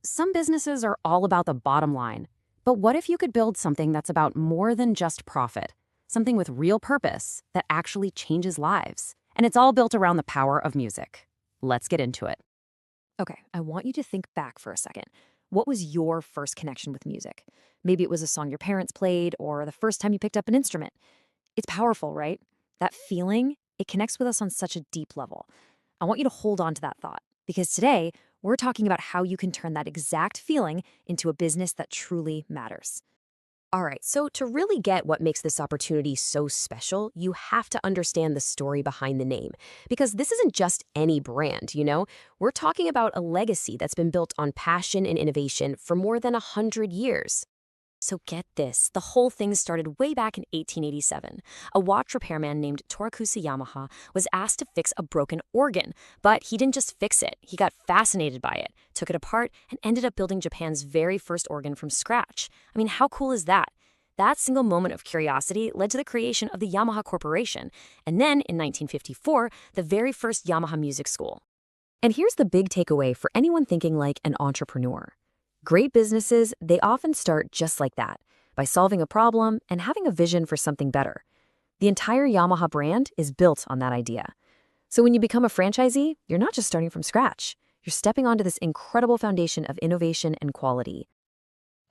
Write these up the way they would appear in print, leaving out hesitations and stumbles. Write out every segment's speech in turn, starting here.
Some businesses are all about the bottom line. But what if you could build something that's about more than just profit? Something with real purpose that actually changes lives. And it's all built around the power of music. Let's get into it. Okay, I want you to think back for a second. What was your first connection with music? Maybe it was a song your parents played or the first time you picked up an instrument. It's powerful, right? That feeling, it connects with us on such a deep level. I want you to hold on to that thought because today we're talking about how you can turn that exact feeling into a business that truly matters. All right, so to really get what makes this opportunity so special, you have to understand the story behind the name. Because this isn't just any brand. We're talking about a legacy that's been built on passion and innovation for more than 100 years. So get this, the whole thing started way back in 1887. A watch repairman named Torakusu Yamaha was asked to fix a broken organ, but he didn't just fix it. He got fascinated by it, took it apart, and ended up building Japan's very first organ from scratch. I mean, how cool is that? That single moment of curiosity led to the creation of the Yamaha Corporation, and then in 1954, the very first Yamaha music school. And here's the big takeaway for anyone thinking like an entrepreneur. Great businesses, they often start just like that, by solving a problem and having a vision for something better. The entire Yamaha brand is built on that idea. So when you become a franchisee, you're not just starting from scratch. You're stepping onto this incredible foundation of innovation and quality.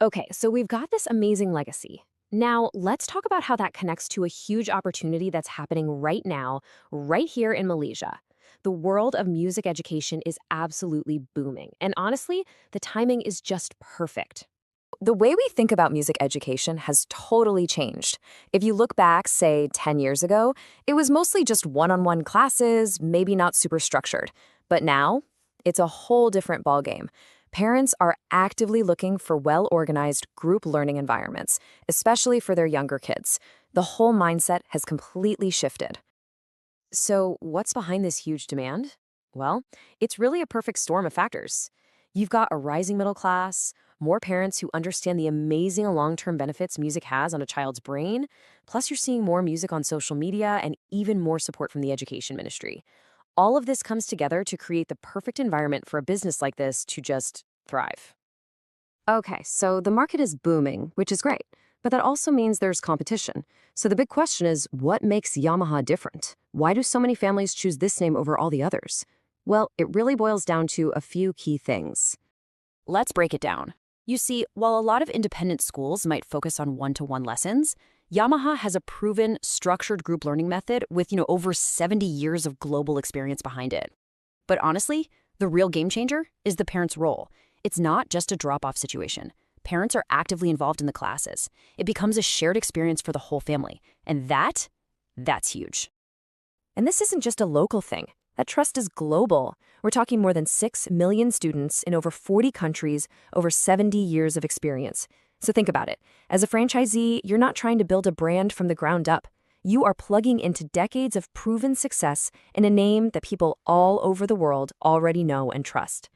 Okay, so we've got this amazing legacy. Now, let's talk about how that connects to a huge opportunity that's happening right now, right here in Malaysia. The world of music education is absolutely booming. And honestly, the timing is just perfect. The way we think about music education has totally changed. If you look back, say, 10 years ago, it was mostly just one-on-one classes, maybe not super structured. But now, it's a whole different ballgame. Parents are actively looking for well-organized group learning environments, especially for their younger kids. The whole mindset has completely shifted. So what's behind this huge demand? Well, it's really a perfect storm of factors. You've got a rising middle class, more parents who understand the amazing long-term benefits music has on a child's brain, plus you're seeing more music on social media and even more support from the education ministry. All of this comes together to create the perfect environment for a business like this to just thrive. Okay, so the market is booming, which is great, but that also means there's competition. So the big question is, what makes Yamaha different? Why do so many families choose this name over all the others? Well, it really boils down to a few key things. Let's break it down. You see, while a lot of independent schools might focus on one-to-one lessons, Yamaha has a proven, structured group learning method with, over 70 years of global experience behind it. But honestly, the real game changer is the parent's role. It's not just a drop-off situation. Parents are actively involved in the classes. It becomes a shared experience for the whole family. And that's huge. And this isn't just a local thing. That trust is global. We're talking more than 6 million students in over 40 countries, over 70 years of experience. So think about it. As a franchisee, you're not trying to build a brand from the ground up. You are plugging into decades of proven success in a name that people all over the world already know and trust.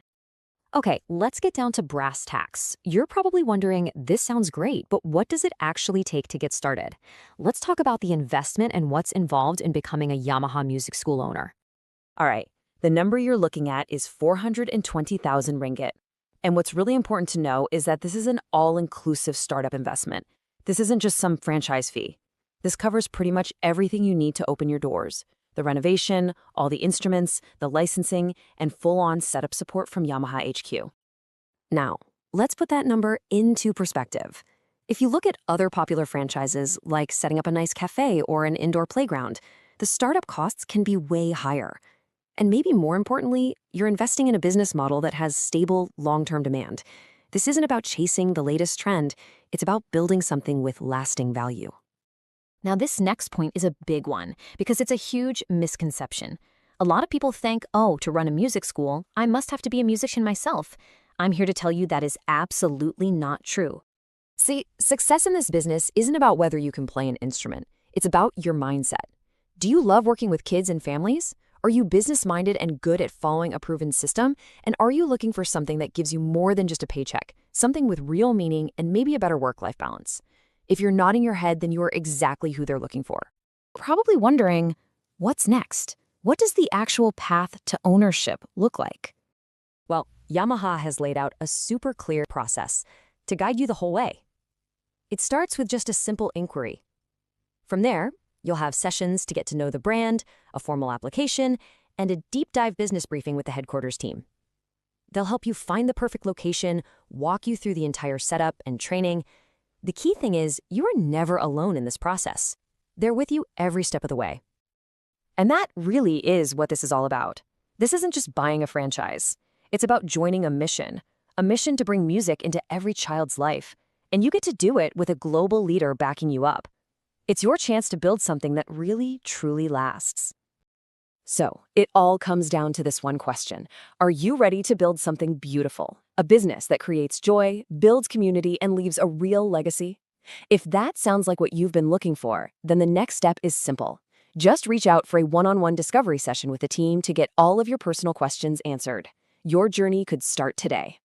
Okay, let's get down to brass tacks. You're probably wondering, this sounds great, but what does it actually take to get started? Let's talk about the investment and what's involved in becoming a Yamaha music school owner. All right, the number you're looking at is 420,000 ringgit. And what's really important to know is that this is an all-inclusive startup investment. This isn't just some franchise fee. This covers pretty much everything you need to open your doors. The renovation, all the instruments, the licensing, and full-on setup support from Yamaha HQ. Now, let's put that number into perspective. If you look at other popular franchises, like setting up a nice cafe or an indoor playground, the startup costs can be way higher. And maybe more importantly, you're investing in a business model that has stable, long-term demand. This isn't about chasing the latest trend. It's about building something with lasting value. Now, this next point is a big one because it's a huge misconception. A lot of people think, to run a music school, I must have to be a musician myself. I'm here to tell you that is absolutely not true. See, success in this business isn't about whether you can play an instrument. It's about your mindset. Do you love working with kids and families? Are you business-minded and good at following a proven system? And are you looking for something that gives you more than just a paycheck, something with real meaning and maybe a better work-life balance? If you're nodding your head, then you are exactly who they're looking for. probably wondering, what's next? What does the actual path to ownership look like? Well, Yamaha has laid out a super clear process to guide you the whole way. It starts with just a simple inquiry. From there, you'll have sessions to get to know the brand, a formal application, and a deep dive business briefing with the headquarters team. They'll help you find the perfect location, walk you through the entire setup and training. The key thing is, you are never alone in this process. They're with you every step of the way. And that really is what this is all about. This isn't just buying a franchise. It's about joining a mission to bring music into every child's life. And you get to do it with a global leader backing you up. It's your chance to build something that really, truly lasts. So, it all comes down to this one question. Are you ready to build something beautiful? A business that creates joy, builds community, and leaves a real legacy? If that sounds like what you've been looking for, then the next step is simple. Just reach out for a one-on-one discovery session with the team to get all of your personal questions answered. Your journey could start today.